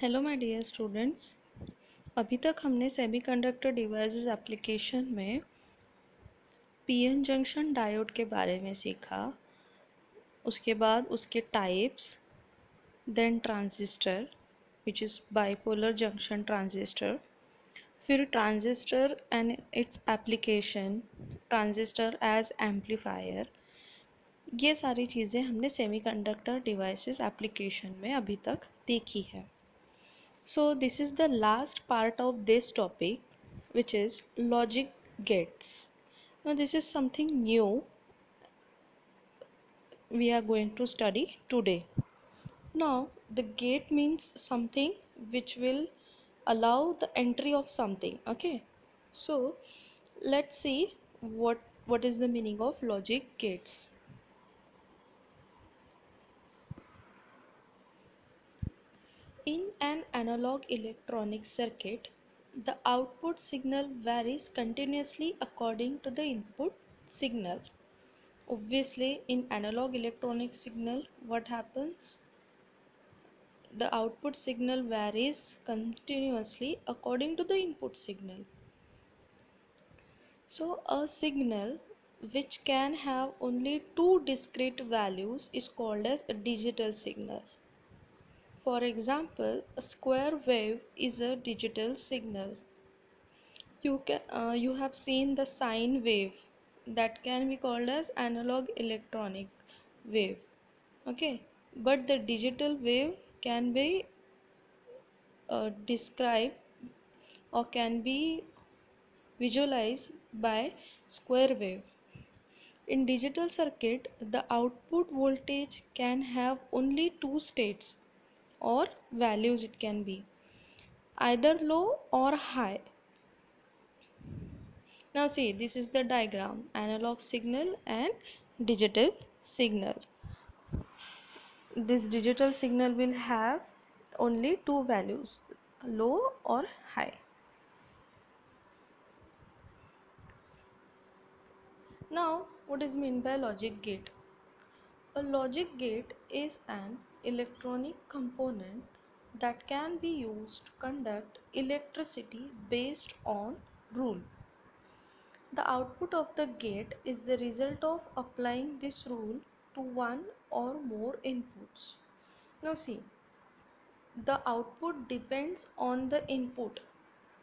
Hello my dear students. अभी तक हमने सेमीकंडक्टर डिवाइसेस एप्लीकेशन में पीएन जंक्शन डायोड के बारे में सीखा। उसके बाद उसके types, then transistor which is bipolar junction transistor, फिर transistor and its application, transistor as amplifier. ये सारी चीज़ें हमने सेमीकंडक्टर डिवाइसेस एप्लीकेशन में अभी तक देखी है। So this is the last part of this topic, which is logic gates. Now this is something new we are going to study today. Now the gate means something which will allow the entry of something. Okay, so let's see what is the meaning of logic gates. In an analog electronic circuit, the output signal varies continuously according to the input signal. Obviously, in analog electronic signal, what happens? The output signal varies continuously according to the input signal. So, a signal which can have only two discrete values is called as a digital signal. For example, a square wave is a digital signal. You have seen the sine wave, that can be called as analog electronic wave. Okay, but the digital wave can be described or can be visualized by square wave. In digital circuit, the output voltage can have only two states or values. It can be either low or high. Now see, this is the diagram: analog signal and digital signal. This digital signal will have only two values, low or high. Now, what is meant by logic gate? A logic gate is an electronic component that can be used to conduct electricity based on rule. The output of the gate is the result of applying this rule to one or more inputs. Now see, the output depends on the input,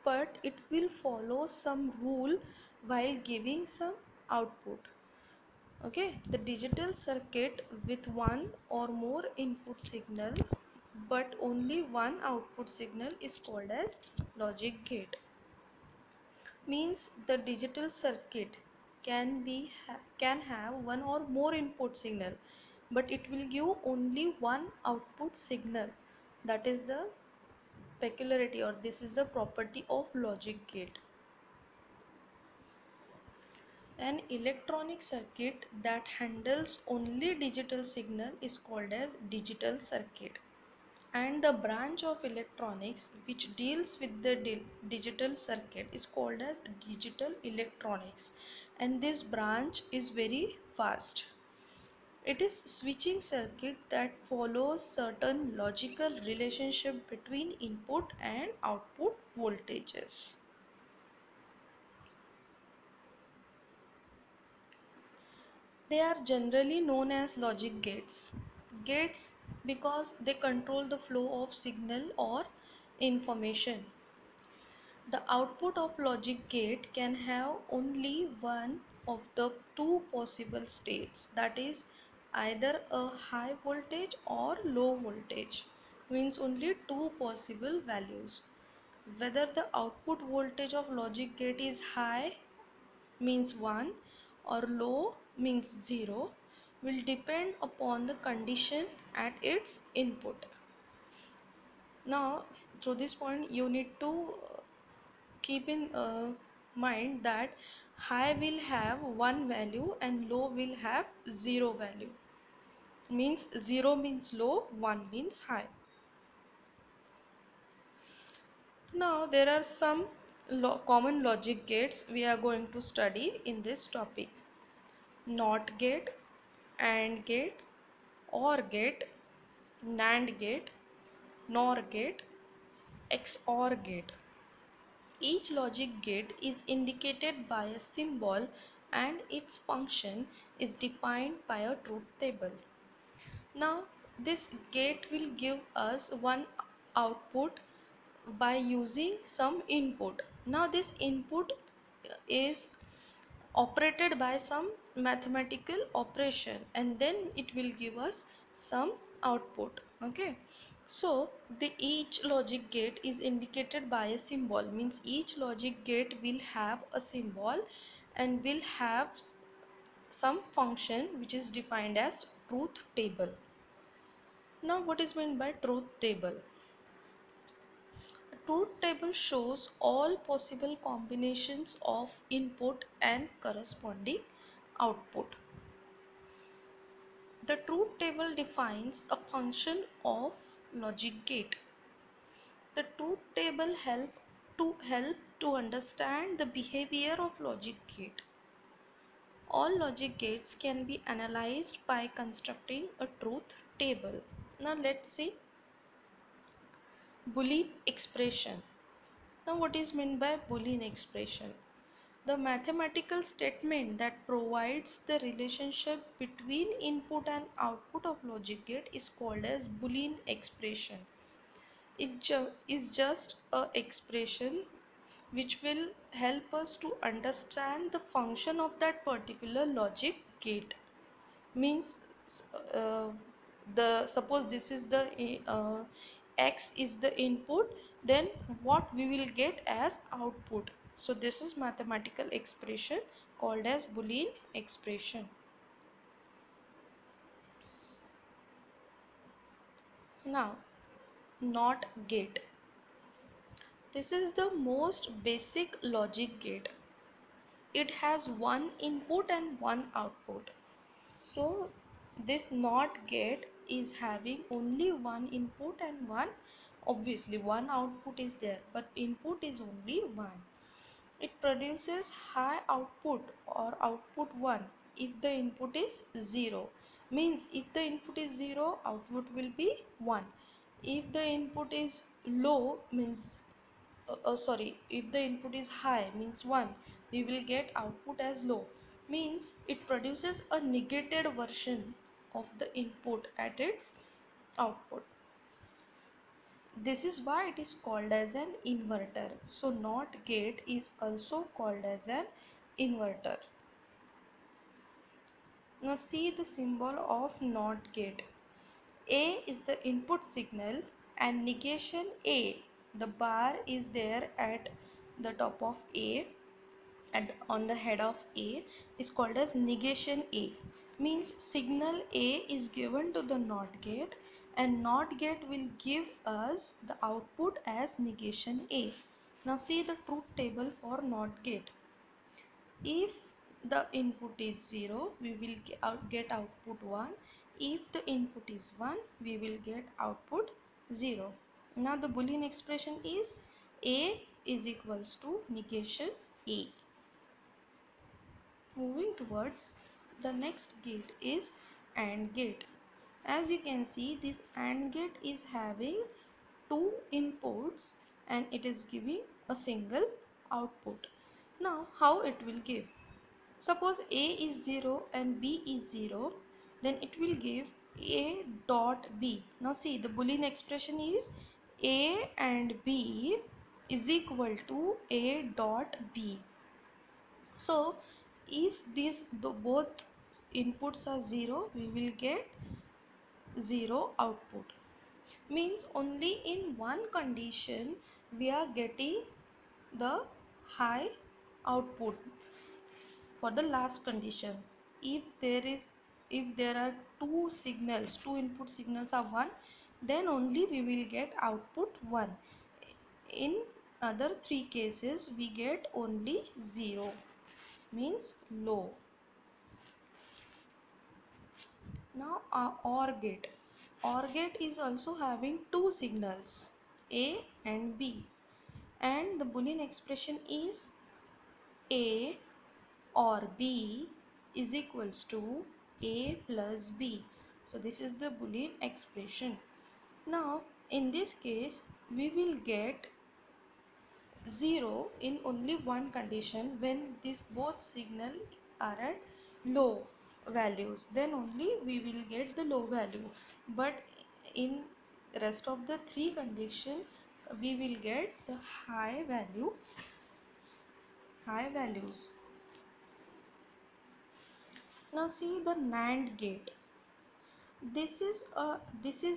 but it will follow some rule while giving some output. Okay, the digital circuit with one or more input signal but only one output signal is called as logic gate. Means the digital circuit can have one or more input signal, but it will give only one output signal. That is the peculiarity, or this is the property of logic gate. An electronic circuit that handles only digital signal is called as digital circuit, and the branch of electronics which deals with the digital circuit is called as digital electronics, and this branch is very fast. It is switching circuit that follows certain logical relationship between input and output voltages. They are generally known as logic gates. Gates because they control the flow of signal or information. The output of logic gate can have only one of the two possible states, that is either a high voltage or low voltage. Means only two possible values. Whether the output voltage of logic gate is high means 1 or low means 0 will depend upon the condition at its input. Now through this point you need to keep in mind that high will have one value and low will have 0 value. Means 0 means low, 1 means high. Now there are some common logic gates we are going to study in this topic: NOT gate, AND gate, OR gate, NAND gate, NOR gate, XOR gate. Each logic gate is indicated by a symbol and its function is defined by a truth table. Now this gate will give us one output by using some input. Now this input is operated by some mathematical operation and then it will give us some output. Okay, so the each logic gate is indicated by a symbol, means each logic gate will have a symbol and will have some function which is defined as truth table. Now what is meant by truth table? A truth table shows all possible combinations of input and corresponding output. The truth table defines a function of logic gate. The truth table help to understand the behavior of logic gate. All logic gates can be analyzed by constructing a truth table. Now let's see Boolean expression. Now what is meant by Boolean expression? The mathematical statement that provides the relationship between input and output of logic gate is called as Boolean expression. It is just a expression which will help us to understand the function of that particular logic gate. Means uh, the suppose this is the x is the input, then what we will get as output. So this is mathematical expression called as Boolean expression. Now NOT gate. This is the most basic logic gate. It has one input and one output. So this NOT gate is having only one input and one, obviously one output is there, but input is only one. It produces high output or output 1 if the input is 0. Means if the input is 0, output will be 1. If the input is low, means if the input is high, means 1, we will get output as low. Means it produces a negated version of the input at its output. This is why it is called as an inverter. So NOT gate is also called as an inverter. Now see the symbol of NOT gate. A is the input signal and negation A. The bar is there at the top of A and on the head of A is called as negation A. Means signal A is given to the NOT gate and NOT gate will give us the output as negation A. Now see the truth table for NOT gate. If the input is 0, we will get output 1. If the input is 1, we will get output 0. Now the Boolean expression is A is equals to negation A. Moving towards the next gate is AND gate. As you can see, this AND gate is having two inputs and it is giving a single output. Now how it will give? Suppose A is 0 and B is 0, then it will give A dot B. Now see, the Boolean expression is A and B is equal to A dot B. So if both inputs are 0, we will get 0 output. Means only in one condition we are getting the high output. For the last condition, if there are two input signals are 1, then only we will get output 1. In other three cases we get only 0, means low. Now our OR gate. OR gate is also having two signals, A and B, and the Boolean expression is A or B is equals to A plus B. So this is the Boolean expression. Now in this case we will get 0 in only one condition, when these both signal are at low values, then only we will get the low value. But in rest of the three condition we will get the high values. Now see the NAND gate. This is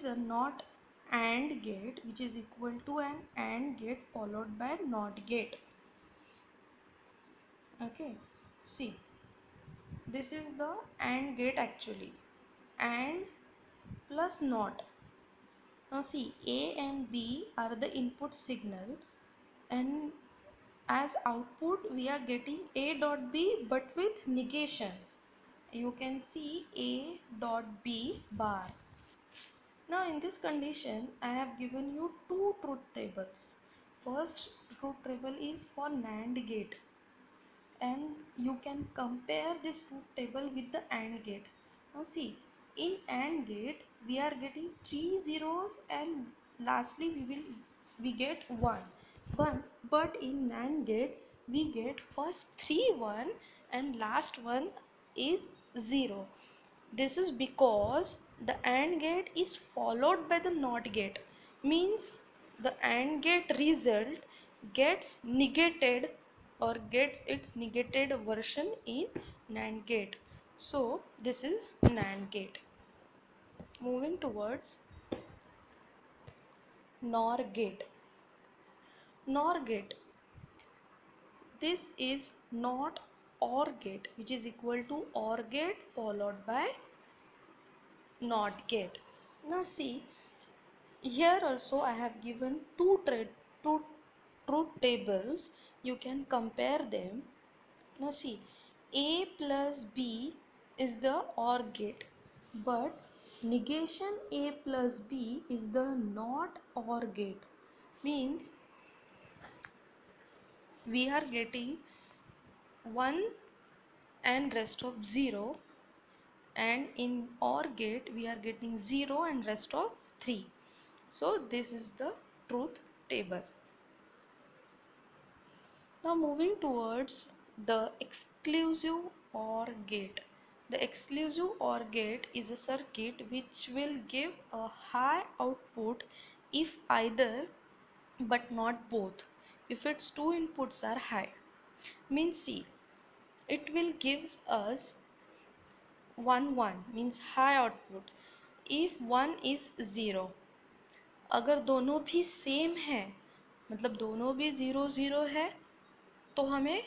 a not AND gate, which is equal to an AND gate followed by NOT gate. Okay, see, this is the AND gate actually, AND plus NOT. Now see, A and B are the input signal, and as output we are getting A dot B but with negation. You can see A dot B bar. Now in this condition I have given you two truth tables. First truth table is for NAND gate, and you can compare this truth table with the AND gate. Now see, in AND gate we are getting three zeros and lastly we get one, but in NAND gate we get first three 1 and last one is 0. This is because the AND gate is followed by the NOT gate, means the AND gate result gets negated or gets its negated version in NAND gate. So this is NAND gate. Moving towards NOR gate. NOR gate, this is not OR gate, which is equal to OR gate followed by NOT gate. Now see, here also I have given two truth tables. You can compare them. Now see, A plus B is the OR gate, but negation A plus B is the not OR gate. Means we are getting 1 and rest of 0, and in OR gate we are getting 0 and rest of 3. So this is the truth table. Now moving towards the exclusive OR gate. The exclusive OR gate is a circuit which will give a high output if either but not both. If its two inputs are high, means see, it will gives us 1 means high output if 1 is 0. अगर दोनों भी same है, मतलब दोनों भी 0 0 है, तो हमें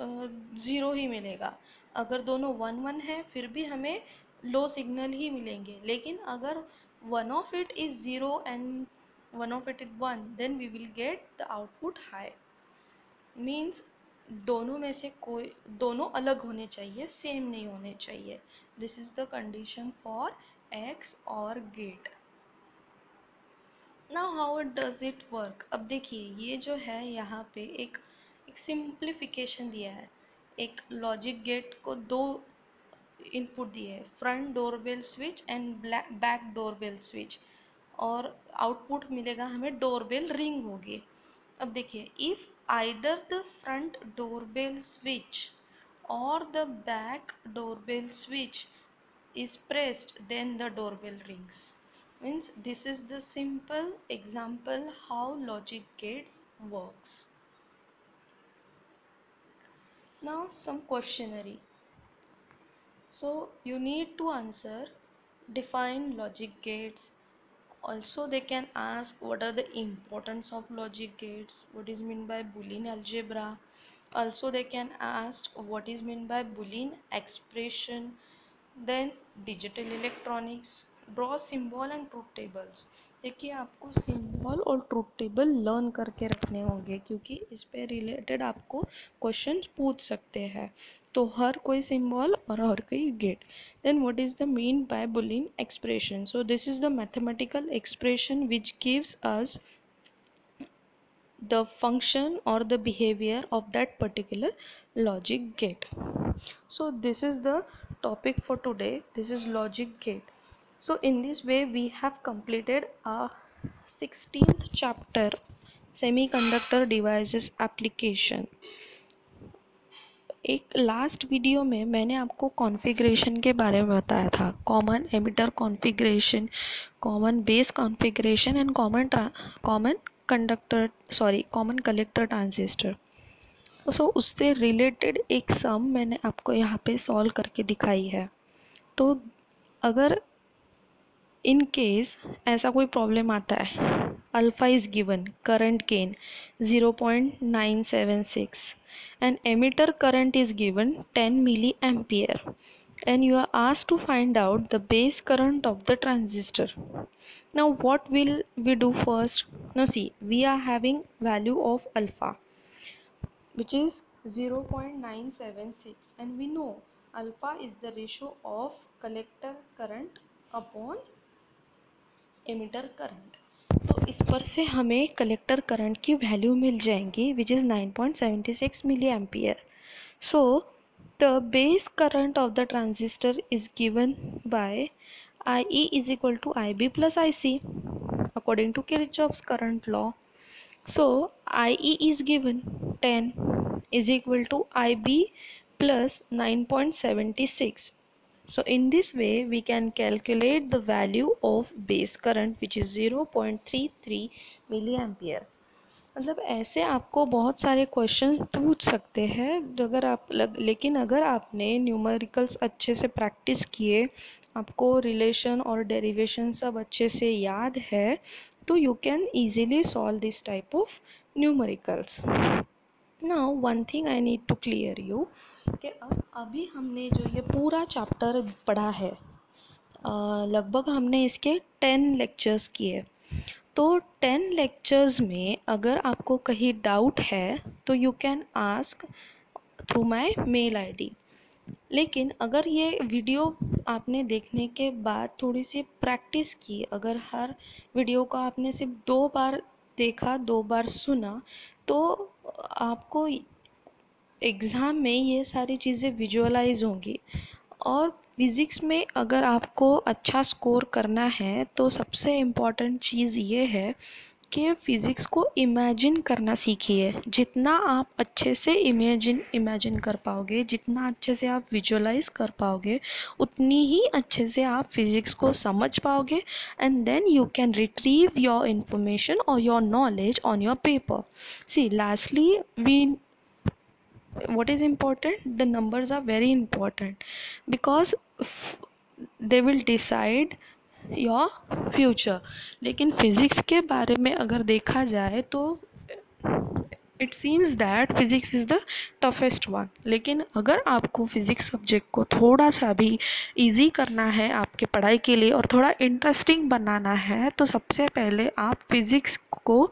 0 ही मिलेगा. अगर दोनों 1 1 है फिर भी हमें लो सिग्नल ही मिलेंगे. लेकिन अगर one of it is 0 and one of it is 1, then we will get the output high. Means दोनों में से कोई, दोनों अलग होने चाहिए, सेम नहीं होने चाहिए. This is the condition for XOR gate. Now how it does it work. अब देखिए, ये जो है यहाँ पे एक सिंप्लीफिकेशन दिया है. एक लॉजिक गेट को दो इनपुट दिए है, front doorbell switch and back doorbell switch, और आउटपुट मिलेगा हमें डोरबेल रिंग होगी. अब देखिए, if either the front doorbell switch or the back doorbell switch is pressed, then the doorbell rings. Means this is the simple example how logic gates works. Now some questionnaire. So you need to answer, define logic gates. Also they can ask what are the importance of logic gates, what is meant by Boolean algebra. Also they can ask what is meant by Boolean expression. Then digital electronics, draw symbol and truth tables. देखिए, आपको symbol और truth table learn करके रखने होंगे, क्योंकि इस पे related आपको क्वेश्चन पूछ सकते हैं. तो हर कोई सिंबल और हर कोई gate. Then what is the mean by Boolean expression? So this is the mathematical expression which gives us the function or the behavior of that particular logic gate. So this is the topic for today. This is logic gate. So in this way we have completed our 16th chapter semiconductor devices application. एक last video में मैंने आपको configuration के बारे में बताया था, common emitter configuration, common base configuration and common collector transistor. So उससे रिलेटेड एक सम मैंने आपको यहाँ पे सॉल्व करके दिखाई है। तो अगर इन केस ऐसा कोई प्रॉब्लम आता है, alpha is given, current gain 0.976 and emitter current is given 10 milliampere and you are asked to find out the base current of the transistor. Now what will we do first? Now see, we are having value of alpha which is 0.976 and we know alpha is the ratio of collector current upon emitter current। तो इस पर से हमें collector current की value मिल जाएंगी which is 9.76 milli ampere. So the base current of the transistor is given by IE is equal to IB plus IC according to Kirchhoff's current law. So IE is given 10 is equal to IB plus 9.76. So in this way we can calculate the value of base current which is 0.33 milliampere। मतलब ऐसे आपको बहुत सारे question पूछ सकते हैं लेकिन अगर आपने न्यूमेरिकल्स अच्छे से प्रैक्टिस किए, आपको रिलेशन और डेरिवेशन सब अच्छे से याद है, तो you can easily solve this type of numericals. Now one thing I need to clear you कि अभी हमने जो ये पूरा चैप्टर पढ़ा है, लगभग हमने इसके 10 लेक्चर्स किए। तो 10 लेक्चर्स में अगर आपको कहीं डाउट है तो you can ask through my mail ID। लेकिन अगर ये वीडियो आपने देखने के बाद थोड़ी सी प्रैक्टिस की, अगर हर वीडियो को आपने सिर्फ 2 बार देखा, 2 बार सुना, तो आपको एग्ज़ाम में ये सारी चीज़ें विजुअलाइज होंगी। और फिज़िक्स में अगर आपको अच्छा स्कोर करना है तो सबसे इम्पॉर्टेंट चीज़ ये है कि फ़िज़िक्स को इमेजिन करना सीखिए। जितना आप अच्छे से इमेजिन कर पाओगे, जितना अच्छे से आप विजुअलाइज कर पाओगे, उतनी ही अच्छे से आप फिज़िक्स को समझ पाओगे and then you can retrieve your information और your knowledge on your paper. See lastly what is important, the numbers are very important because they will decide your future। लेकिन फिज़िक्स के बारे में अगर देखा जाए तो it seems that physics is the toughest one. लेकिन अगर आपको फिज़िक्स सब्जेक्ट को थोड़ा सा भी इजी करना है आपके पढ़ाई के लिए और थोड़ा इंटरेस्टिंग बनाना है, तो सबसे पहले आप फिज़िक्स को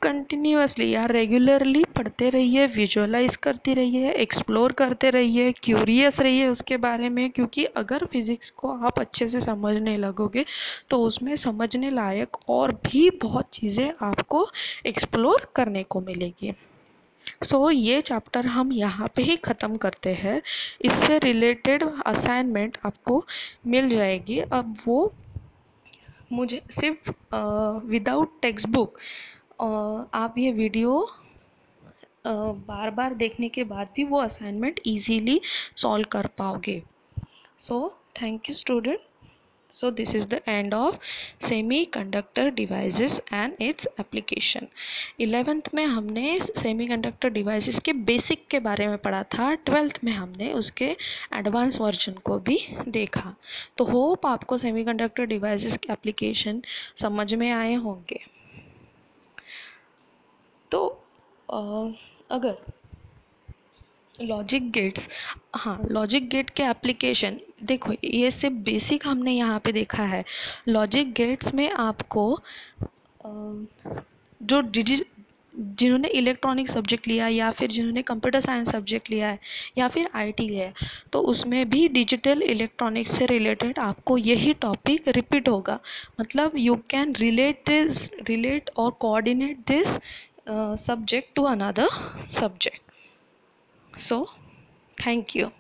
कंटिन्यूसली या रेगुलरली पढ़ते रहिए, विजुअलाइज करते रहिए, एक्सप्लोर करते रहिए, क्यूरियस रहिए उसके बारे में। क्योंकि अगर फिज़िक्स को आप अच्छे से समझने लगोगे तो उसमें समझने लायक और भी बहुत चीज़ें आपको एक्सप्लोर करने को मिलेगी। सो ये चैप्टर हम यहाँ पे ही ख़त्म करते हैं। इससे रिलेटेड असाइनमेंट आपको मिल जाएगी। अब वो मुझे सिर्फ विदाउट टेक्स्ट बुक आप ये वीडियो बार बार देखने के बाद भी वो असाइनमेंट इजीली सॉल्व कर पाओगे। So thank you student. So this is the end of semi conductor devices and its application. 11th में हमने सेमी कंडक्टर डिवाइसेस के बेसिक के बारे में पढ़ा था, 12th में हमने उसके एडवांस वर्जन को भी देखा। तो होप आपको सेमी कंडक्टर डिवाइसेस के एप्लीकेशन समझ में आए होंगे। तो अगर लॉजिक गेट्स, हाँ लॉजिक गेट के एप्लीकेशन देखो, ये सिर्फ बेसिक हमने यहाँ पे देखा है। लॉजिक गेट्स में आपको जो जिन्होंने इलेक्ट्रॉनिक सब्जेक्ट लिया या फिर जिन्होंने कंप्यूटर साइंस सब्जेक्ट लिया है या फिर IT लिया है, तो उसमें भी डिजिटल इलेक्ट्रॉनिक्स से रिलेटेड आपको यही टॉपिक रिपीट होगा। मतलब यू कैन रिलेट और coordinate this subject to another subject. So thank you.